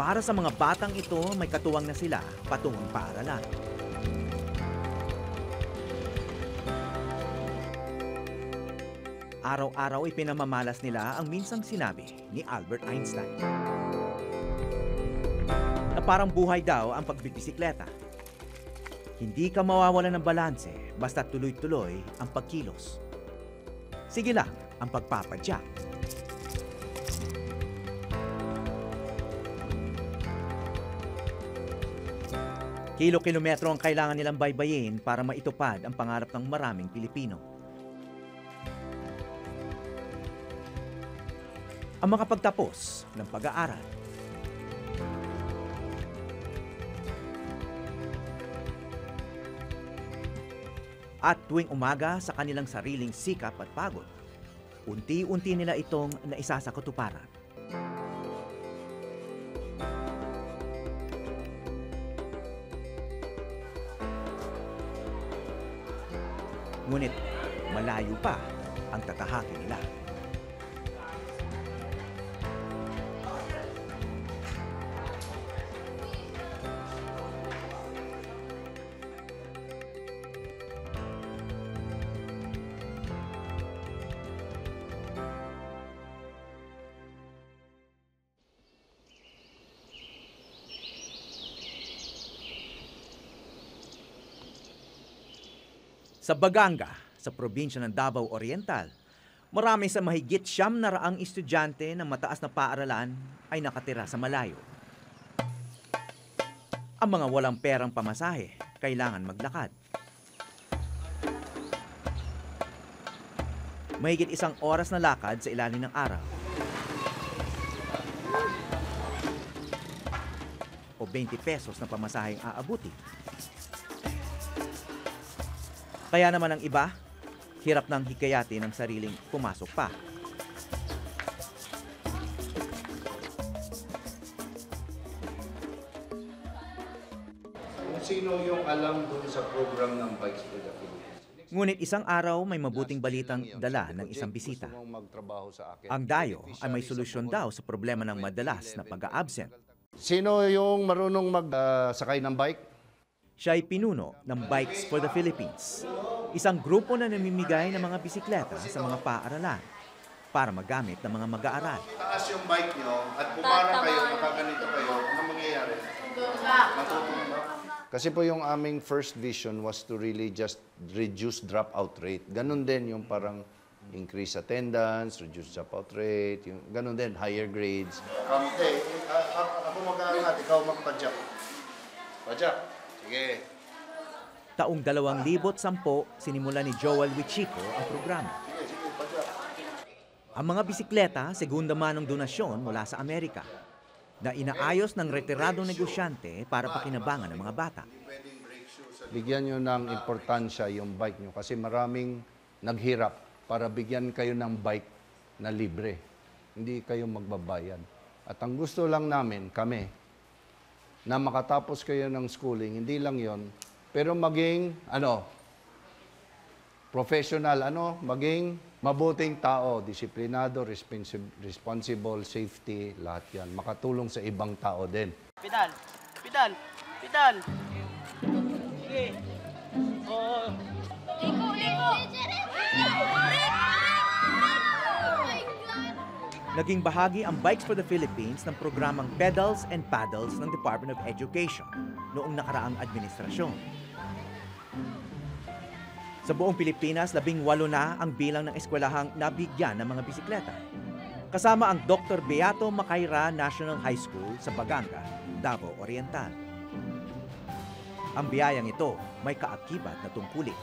Para sa mga batang ito, may katuwang na sila patungong paaralan. Araw-araw ipinamamalas nila ang minsang sinabi ni Albert Einstein na parang buhay daw ang pagbibisikleta. Hindi ka mawawalan ng balanse basta tuloy-tuloy ang pagkilos. Sige lang ang pagpapadyak. Kilo-kilometro ang kailangan nilang baybayin para maitupad ang pangarap ng maraming Pilipino. Ang makapagtapos ng pag-aaral. At tuwing umaga sa kanilang sariling sikap at pagod, unti-unti nila itong naisa sa katuparan. Ngunit malayo pa ang tatahakin nila. Sa Baganga, sa probinsya ng Davao Oriental, marami sa mahigit 900 estudyante ng mataas na paaralan ay nakatira sa malayo. Ang mga walang perang pamasahe, kailangan maglakad. Mahigit 1 oras na lakad sa ilalim ng araw. O 20 pesos na pamasaheng aabuti. Kaya naman ang iba, hirap nang hikayati ng sariling pumasok pa. Kung sino yung alam doon sa program ng Bikes for the Philippines. Ngunit isang araw may mabuting balitang dala ng isang bisita. Ang dayo ay may solusyon daw sa problema ng madalas na pag-a-absent. Sino yung marunong magsakay ng bike? Siya ay pinuno ng Bikes for the Philippines, isang grupo na namimigay ng mga bisikleta sa mga paaralan para magamit ng mga mag-aaral. Taas yung bike nyo at pumarang kayo, nakaganito kayo, ano mangyayari? Matutumba. Kasi po yung aming first vision was to really just reduce dropout rate. Ganun din yung parang increase attendance, reduce dropout rate, yung ganun din, higher grades. Ako mag-aaral, ikaw magpadyak. Padyak. Sige. Taong 2010, sinimula ni Joel Wichico ang programa. Ang mga bisikleta, segunda manong donasyon mula sa Amerika, na inaayos ng retiradong negosyante para pakinabangan ng mga bata. Bigyan nyo ng importansya yung bike nyo kasi maraming naghirap para bigyan kayo ng bike na libre. Hindi kayo magbabayad. At ang gusto lang namin, kami, na makatapos kayo ng schooling, hindi lang yon, pero maging, professional, maging mabuting tao, disiplinado, responsible, safety, lahat yan. Makatulong sa ibang tao din. Pedal! Pedal! Pedal! Sige! Oh! Liko! Liko! Naging bahagi ang Bikes for the Philippines ng programang Pedals and Paddles ng Department of Education noong nakaraang administrasyon. Sa buong Pilipinas, 18 na ang bilang ng eskwelahang nabigyan ng mga bisikleta. Kasama ang Dr. Beato Macaira National High School sa Baganga, Davao Oriental. Ang biyayang ito may kaakibat na tungkulin.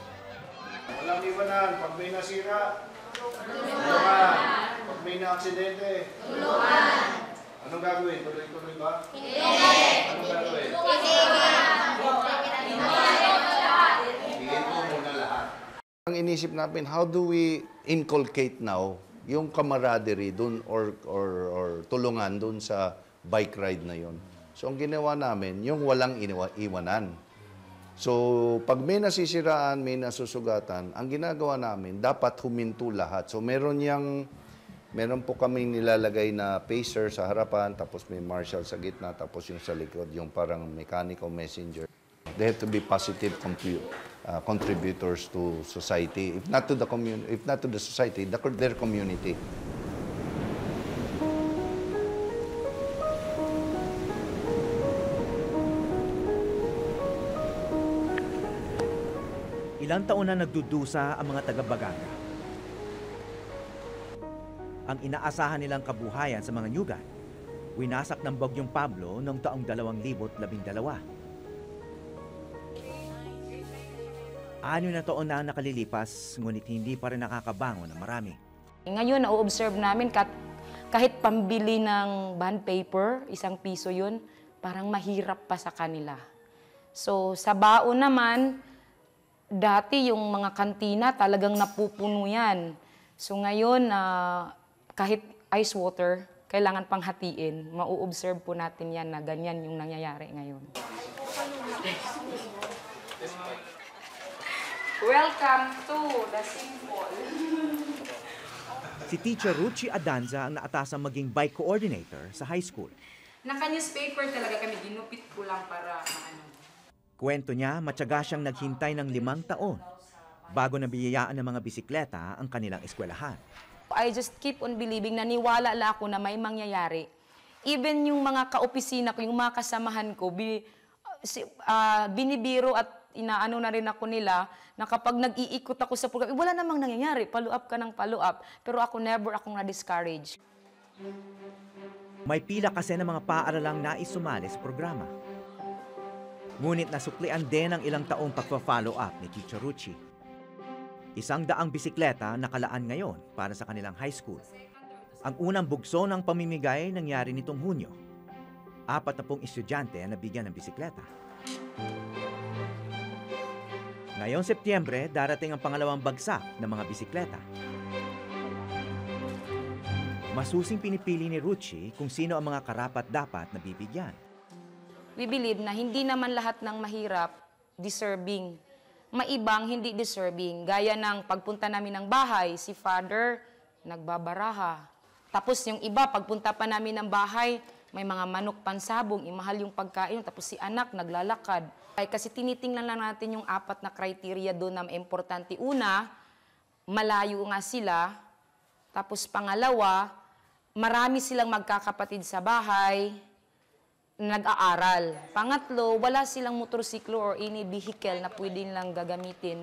Walang iwanan. Pag may nasira, tulungan. Pag may na-aksidente, tulungan. Anong gagawin? Tuloy-tuloy ba? Hindi. Anong gagawin? Hingin po muna lahat. Ang inisip natin, how do we inculcate now yung camaraderie dun or tulungan dun sa bike ride na yon? So ang ginawa namin, yung walang iwanan. So, pag may nasisiraan, may nasusugatan, ang ginagawa namin, dapat huminto lahat. So, meron niyang Meron po kaming nilalagay na pacer sa harapan, tapos may marshal sa gitna, tapos yung sa likod, yung parang mechanical messenger. They have to be positive contributors to society, if not to the society, their community. Ilang taon na nagdudusa ang mga taga-Baganga. Ang inaasahan nilang kabuhayan sa mga nyugan, winasak ng Bagyong Pablo noong taong 2012. 6 na taon na nakalilipas, ngunit hindi pa rin nakakabangon ng marami. Ngayon, na-observe namin kahit pambili ng bond paper, 1 piso yun, parang mahirap pa sa kanila. So, sa baon naman, dati yung mga kantina talagang napupuno yan. So ngayon, kahit ice water, kailangan pang hatiin. Mau-observe po natin yan na ganyan yung nangyayari ngayon. Welcome to the Simple. Si Teacher Ruchi Adanza ang naatasang maging bike coordinator sa high school. Naka-newspaper talaga kami, ginupit ko lang para Kwento niya, matyaga siyang naghintay ng 5 taon bago nabiyayaan ng mga bisikleta ang kanilang eskwelahan. I just keep on believing, naniwala lang ako na may mangyayari. Even yung mga kaopisina ko, yung mga kasamahan ko, binibiro at inaano na rin ako nila na kapag nag-iikot ako sa program, wala namang nangyayari, follow up ka ng follow up. Pero ako never akong na-discourage. May pila kasi ng mga paaralang naisumali sa programa. Ngunit nasuklian din ang ilang taong pagpa-follow up ni Teacher Ruchi. 100 bisikleta nakalaan ngayon para sa kanilang high school. Ang unang bugso ng pamimigay nangyari nitong Hunyo. 40 estudyante ang nabigyan ng bisikleta. Ngayong Setyembre, darating ang pangalawang bagsak ng mga bisikleta. Masusing pinipili ni Ruchi kung sino ang mga karapat-dapat na bibigyan. We believe na hindi naman lahat ng mahirap deserving. May ibang hindi deserving. Gaya ng pagpunta namin ng bahay, si Father nagbabaraha. Tapos yung iba, pagpunta pa namin ng bahay, may mga manok pansabong, imahal yung pagkain. Tapos si anak naglalakad. Kasi tinitingnan lang natin yung 4 na criteria doon na importante. Una, malayo nga sila. Tapos pangalawa, marami silang magkakapatid sa bahay, nag-aaral. Pangatlo, wala silang motorsiklo or any vehicle na pwede nilang gagamitin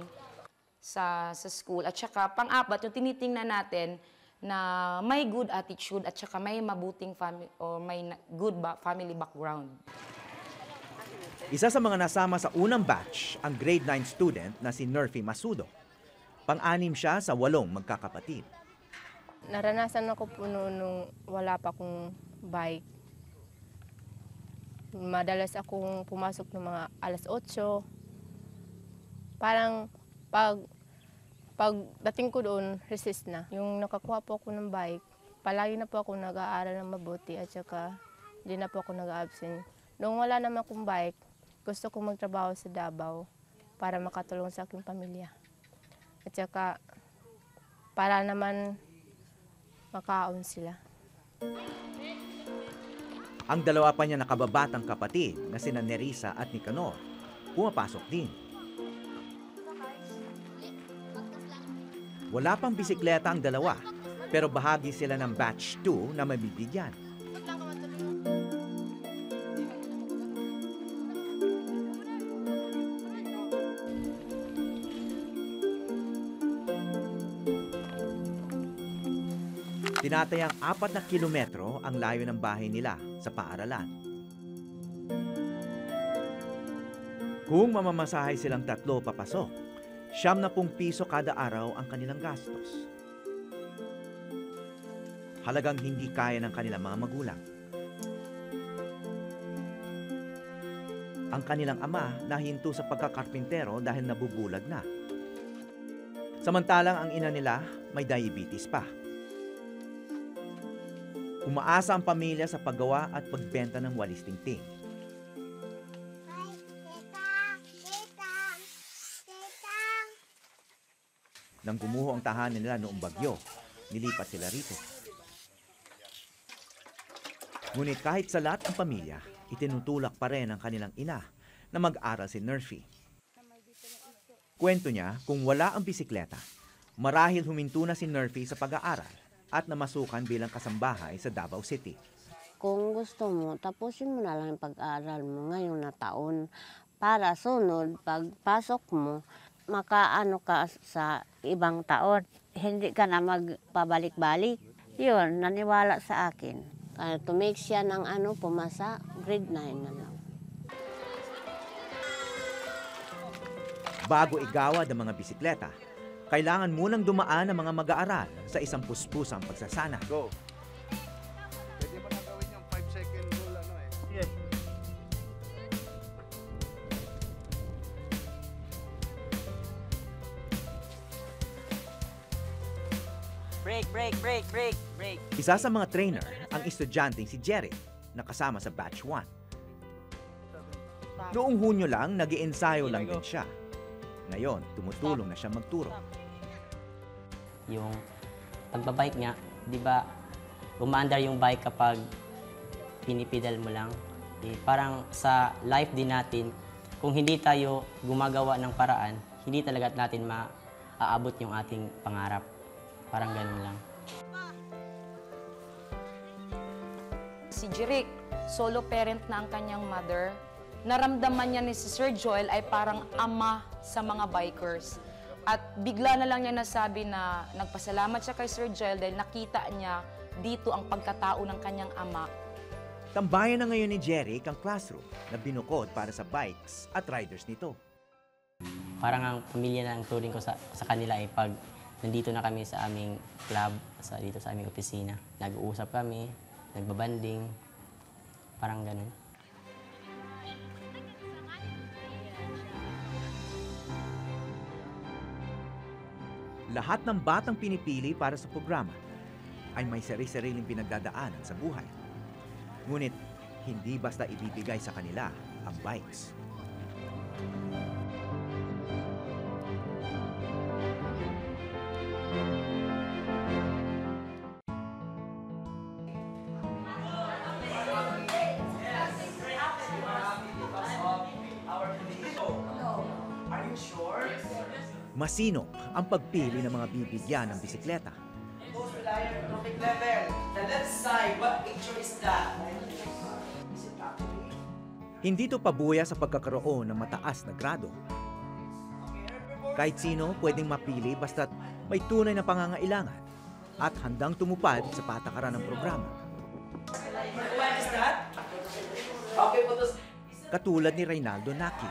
sa school. At saka pang-apat, yung tinitingnan natin na may good attitude at saka may mabuting family or may good family background. Isa sa mga nasama sa unang batch ang grade 9 student na si Nerfy Masudo. Pang-anim siya sa 8 magkakapatid. Naranasan ako po nung wala pa akong bike. Madalas akong pumasok ng mga alas 8. Parang pagdating ko doon, resist na. Yung nakakuha po ako ng bike, palagi na po ako nag-aaral ng mabuti at saka hindi na po ako nag-absent. Nung wala naman akong bike, gusto kong magtrabaho sa Davao para makatulong sa aking pamilya. At saka para naman makaon sila. Ang dalawa pa niya nakababatang kapatid na sina Nerissa at Nicanor, pumapasok din. Wala pang bisikleta ang dalawa, pero bahagi sila ng batch 2 na mabibigyan. Tinatayang 4 na kilometro ang layo ng bahay nila sa paaralan. Kung mamamasahay silang 3 papasok, 70 piso kada araw ang kanilang gastos. Halagang hindi kaya ng kanilang mga magulang. Ang kanilang ama nahinto sa pagkakarpintero dahil nabubulag na. Samantalang ang ina nila may diabetes pa. Umaasa ang pamilya sa paggawa at pagbenta ng walis tingting. Nang gumuho ang tahanan nila noong bagyo, nilipat sila rito. Ngunit kahit salat ang pamilya, itinutulak pa rin ang kanilang ina na mag-aral si Nerfie. Kwento niya, kung wala ang bisikleta, marahil huminto na si Nerfie sa pag-aaral at namasukan bilang kasambahay sa Davao City. Kung gusto mo, tapusin mo na lang yung pag-aaral mo ngayon na taon para sunod, pagpasok mo, makaano ka sa ibang taon. Hindi ka na magpabalik-balik. Yun, naniwala sa akin. Kaya to make siya ng pumasa, grade 9 na lang. Bago igawad ang mga bisikleta, kailangan munang dumaan ang mga mag-aaral sa isang puspusang pagsasana. Go. Pwede mo na gawin yung 5-second rule, Yes. Break. Isa sa mga trainer ang estudyanteng si Jerry na kasama sa batch 1. Noong Hunyo lang, nag-iensayo lang din siya. Ngayon, tumutulong na siya magturo. Yung pagbabike nga, di ba, umaandar yung bike kapag pinipidal mo lang. Parang sa life din natin, kung hindi tayo gumagawa ng paraan, hindi talaga natin maaabot yung ating pangarap. Parang ganun lang. Si Jeric, solo parent na ang kanyang mother. Naramdaman niya ni si Sir Joel ay parang ama sa mga bikers. At bigla na lang niya nasabi na nagpasalamat siya kay Sir Joel dahil nakita niya dito ang pagkatao ng kanyang ama. Tambayan na ngayon ni Jerry ang classroom na binukod para sa bikes at riders nito. Parang ang pamilya na ang turing ko sa kanila ay pag nandito na kami sa aming club, dito sa aming opisina. Nag-uusap kami, nagbabanding, parang ganun. Lahat ng batang pinipili para sa programa ay may sari-sariling pinagdadaanan sa buhay. Ngunit hindi basta ibibigay sa kanila ang bikes. Masinop ang pagpili ng mga binibigyan ng bisikleta. Traffic level. The left side, what picture is that? Hindi ito pabuya sa pagkakaroon ng mataas na grado. Kahit sino pwedeng mapili basta't may tunay na pangangailangan at handang tumupad sa patakaran ng programa. What is that? Okay, photos. Katulad ni Reynaldo Naki.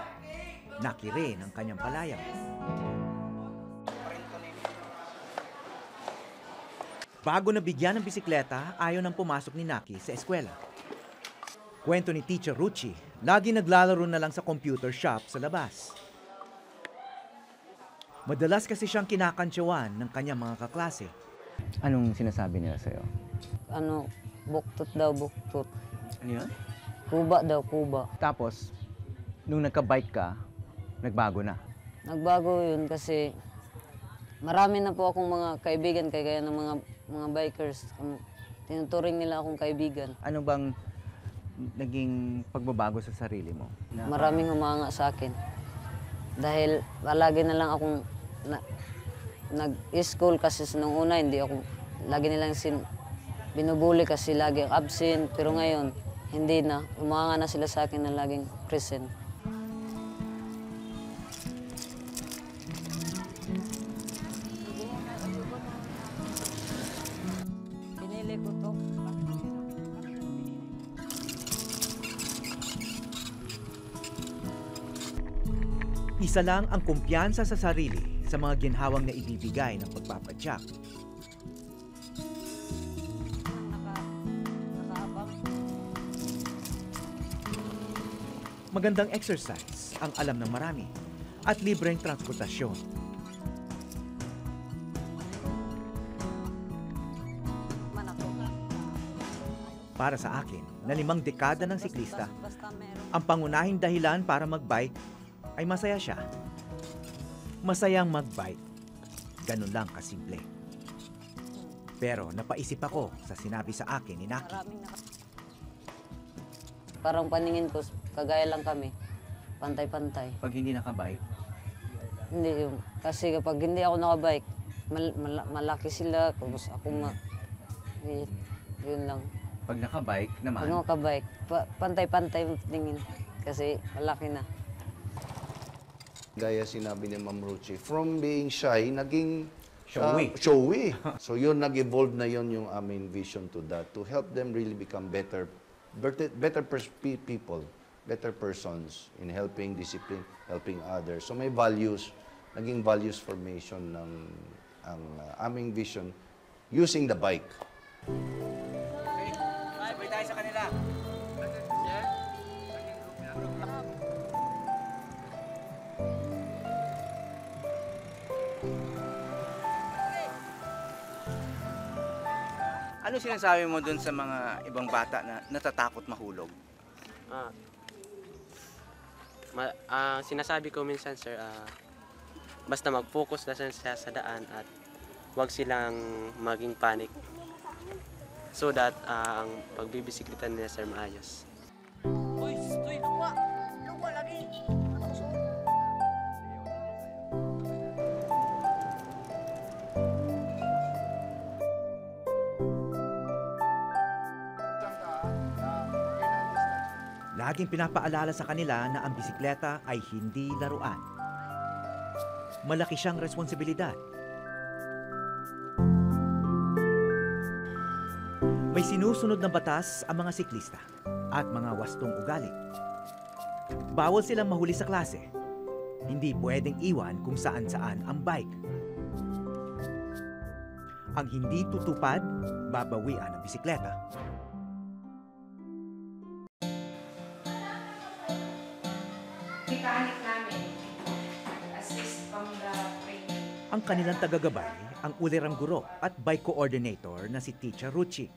Naki rin ang kanyang palayang. Bago nabigyan ng bisikleta, ayaw nang pumasok ni Naki sa eskwela. Kwento ni Teacher Ruchi, lagi naglalaro na lang sa computer shop sa labas. Madalas kasi siyang kinakantsawan ng kanyang mga kaklase. Anong sinasabi nila sa'yo? Buktot daw, buktot. Ano yun? Kuba daw, kuba. Tapos, nung nagka-bike ka, nagbago na. Nagbago yun kasi marami na po akong mga kaibigan kaya ng mga bikers. Tinuturing nila akong kaibigan. Ano bang naging pagbabago sa sarili mo? Maraming humanga sa akin. Dahil lagi na lang akong nag-school kasi nung una hindi ako, lagi nilang binubuli kasi lagi absent. Pero ngayon, hindi na. Humanga na sila sa akin na laging present. Pinili ko to. Isa lang ang kumpiyansa sa sarili sa mga ginhawang na ibibigay ng pagpapadyak. Magandang exercise ang alam ng marami at libreng transportasyon. Para sa akin, na 5 dekada ng siklista, ang pangunahing dahilan para magbike ay masaya siya. Masayang magbike. Ganun lang kasimple. Pero napaisip ako sa sinabi sa akin ni Naki. parang paningin ko, kagaya lang kami. Pantay-pantay. Pag hindi nakabike, Hindi yung, kasi kapag hindi ako nakabike, malaki sila, tapos ako yun lang. pag nakabike Pag naman, nakabike, pantay-pantay yung tingin. Kasi malaki na. Gaya sinabi ni Ma'am Ruchi, from being shy, naging Showy. showy. So yun, nag-evolve na yun yung aming vision to that, to help them really become better people, better persons in helping discipline, helping others. So may values, naging values formation ng ang aming vision using the bike. sabay tayo sa kanila. Ano sinasabi mo dun sa mga ibang bata na natatakot mahulog? Sinasabi ko minsan, sir, basta mag-focus na siya sa daan at huwag silang maging panic so that ang pagbibisikleta nila, sir, maayos. Laging pinapaalala sa kanila na ang bisikleta ay hindi laruan. Malaki siyang responsibilidad. May sinusunod na batas ang mga siklista at mga wastong ugali. Bawal silang mahuli sa klase. Hindi pwedeng iwan kung saan-saan ang bike. Ang hindi tutupad, babawian ang bisikleta. Mechanic namin, assist from the training. Ang kanilang tagagabay, ang ulirang guro at bike coordinator na si Teacher Ruchi.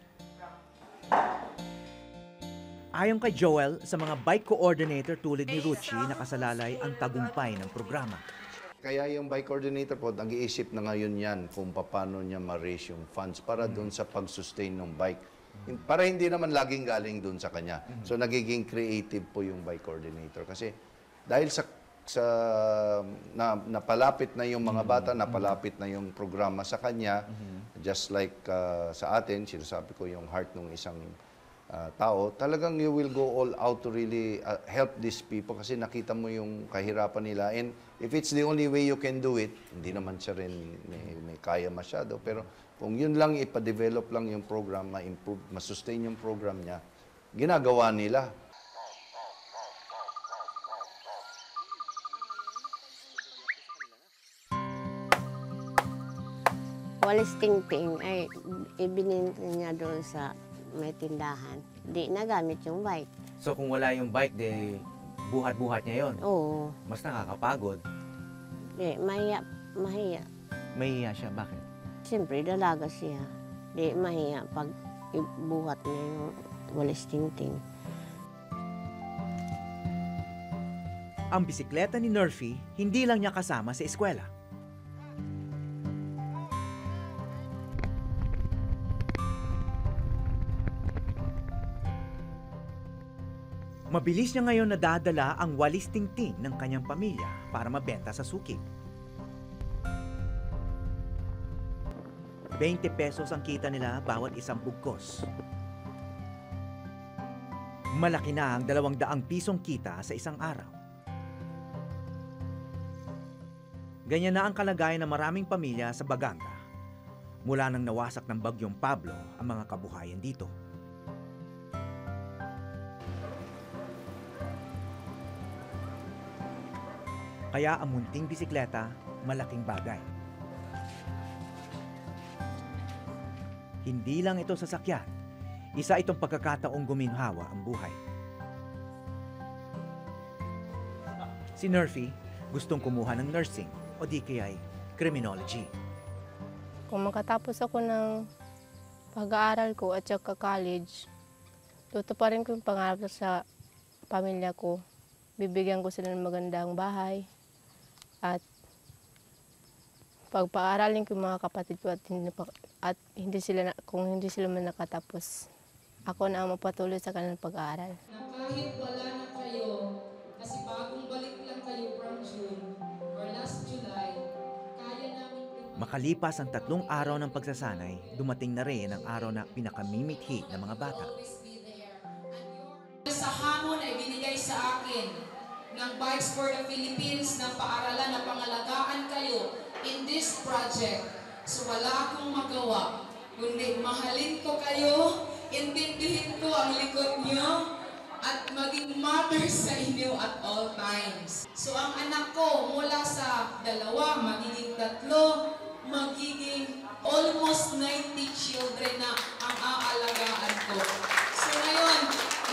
Ayon kay Joel, sa mga bike coordinator tulad ni Ruchi, nakasalalay ang tagumpay ng programa. Kaya yung bike coordinator po, nag-iisip na ngayon yan kung paano niya ma-raise yung funds para doon sa pag-sustain ng bike. Para hindi naman laging galing doon sa kanya. So nagiging creative po yung bike coordinator. Kasi dahil napalapit na yung mga bata, napalapit na yung programa sa kanya, just like sa atin, sinasabi ko yung heart ng isang tao, talagang you will go all out to really help these people kasi nakita mo yung kahirapan nila. And if it's the only way you can do it, hindi naman siya rin may kaya masyado. Pero kung yun lang, ipa-develop lang yung program, ma-improve, ma-sustain yung program niya, ginagawa nila. Walis tingting ay ibinenta niya doon sa may tindahan. Di nagamit yung bike. So kung wala yung bike, de buhat-buhat niya yon. Oo. Mas nakakapagod. Di, mahiya. Mahiya siya. Bakit? Siyempre, dalaga siya. Di, mahiya pag ibuhat niya yung walis tingting. Ang bisikleta ni Nerfy, hindi lang niya kasama sa eskwela. Mabilis niya ngayon nadadala ang walis tingting ng kanyang pamilya para mabenta sa suki. 20 pesos ang kita nila bawat isang bugkos. Malaki na ang 200 pisong kita sa isang araw. Ganyan na ang kalagayan ng maraming pamilya sa Baganga mula nang nawasak ng bagyong Pablo ang mga kabuhayan dito. Kaya ang munting bisikleta, malaking bagay. Hindi lang ito sasakyan, isa itong pagkakataong guminhawa ang buhay. Si Nerfy gustong kumuha ng nursing o di kaya'y criminology. Kung makatapos ako ng pag-aaral ko at saka college, tutuparin ko yung pangarap sa pamilya ko. Bibigyan ko sila ng magandang bahay at pagpaaralin ko yung mga kapatid ko at hindi sila kung hindi sila man nakatapos. ako na ang mapatuloy sa kanilang pag-aaral. Kahit wala na kayo, kasi bagong balik lang kayo from June or last July, kaya namin... Makalipas ang 3 araw ng pagsasanay, dumating na rin ang araw na pinakamimithi ng mga bata. Sa hamon ay binigay sa akin ng Bikes for the Philippines na paaralan na pangalagaan kayo in this project. So wala akong magawa, kundi mahalin ko kayo, intindihin ko ang likod niyo, at maging mother sa inyo at all times. So ang anak ko mula sa 2, magiging 3, magiging almost 90 children na ang aalagaan ko. So ngayon,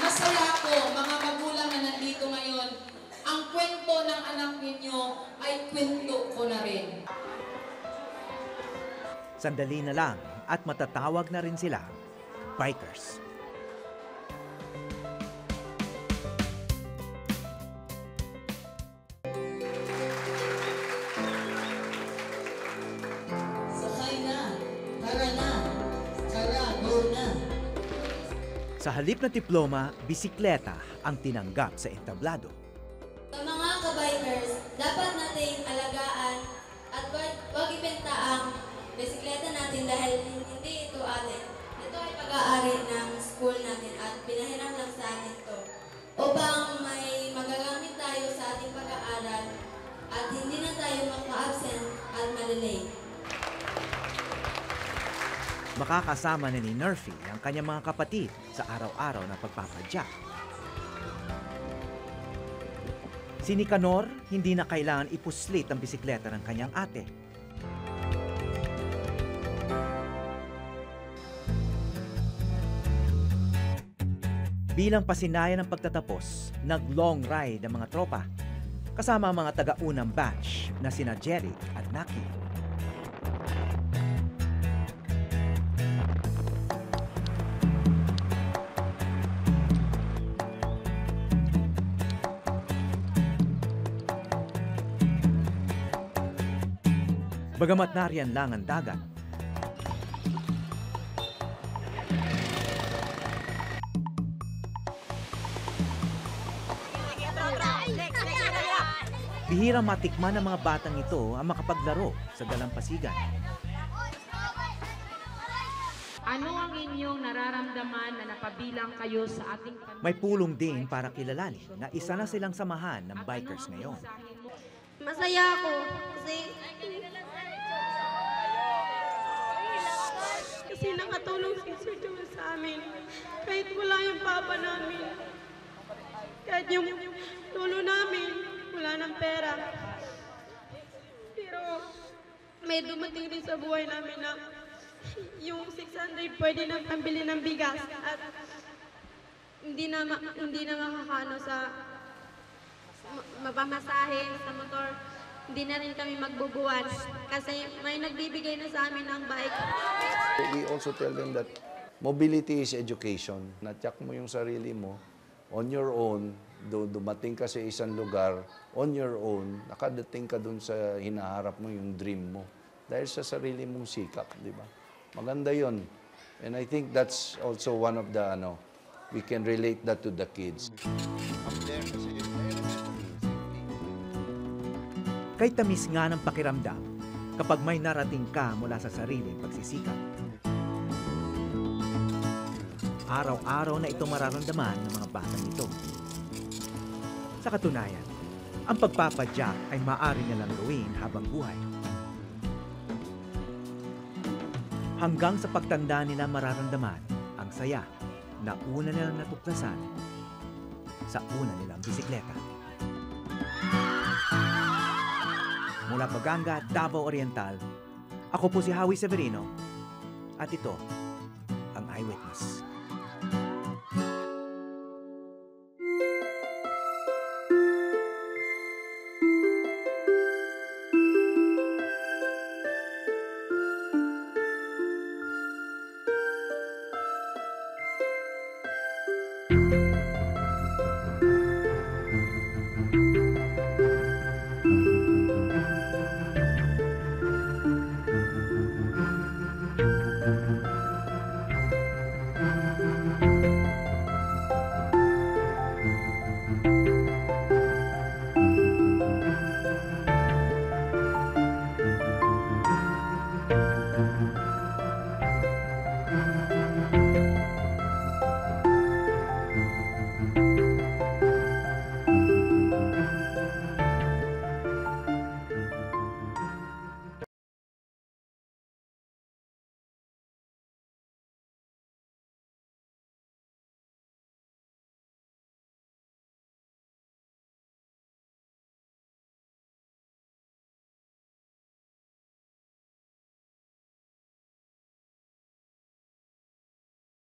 masaya ako, mga magulang na nandito ngayon, ang kwento ng anak ninyo ay kwento ko na rin. Sandali na lang at matatawag na rin sila bikers. Sakay na, tara, go na. Sa halip na diploma, bisikleta ang tinanggap sa entablado. Sa mga kabikers, dapat nating alagaan at wag ibenta ang bisikleta natin dahil hindi ito atin. Ito ay pag-aari ng school natin at pinahiram lang sa atin ito upang may magagamit tayo sa ating pag-aaral at hindi na tayo maka-absent at malilate. Makakasama na ni Nerfy ang kanyang mga kapatid sa araw-araw na pagpapadyak. Si Nicanor, hindi na kailangan ipuslit ang bisikleta ng kanyang ate. Bilang pasinayan ng pagtatapos, nag-long ride ang mga tropa, kasama ang mga taga-unang batch na sina Jerry at Naki. Bagamat nariyan lang ang dagat, bihirang matikman ng mga batang ito ang makapaglaro sa dalampasigan. Ano ang inyong nararamdaman na napabilang kayo sa ating... May pulong din para kilalanin na isa na silang samahan ng bikers ngayon. Masaya ako kasi nakatulong si Sir Joel sa amin. Kahit wala yung papa namin. Kahit yung tulo namin, wala ng pera. Pero may dumating din sa buhay namin na yung 600 pwede nang pambili ng bigas at hindi na makakano sa mapamasahe sa motor. Hindi na rin kami magbubuwan kasi may nagbibigay na sa amin ng bike. We also tell them that mobility is education. Natyak mo yung sarili mo on your own, dumating ka sa isang lugar, on your own, nakadating ka dun sa hinaharap mo yung dream mo. Dahil sa sarili mong sikap, di ba? Maganda yon. And I think that's also one of the, we can relate that to the kids. Kay tamis nga ng pakiramdam kapag may narating ka mula sa sariling pagsisikap. Araw-araw na ito mararamdaman ng mga batang ito. Sa katunayan, ang pagpapadyak ay maaari nilang gawin habang buhay. Hanggang sa pagtanda nila mararamdaman ang saya na una nilang natuklasan sa una nilang bisikleta. Mula Baganga, Davao Oriental, ako po si Howie Severino at ito ang Eyewitness.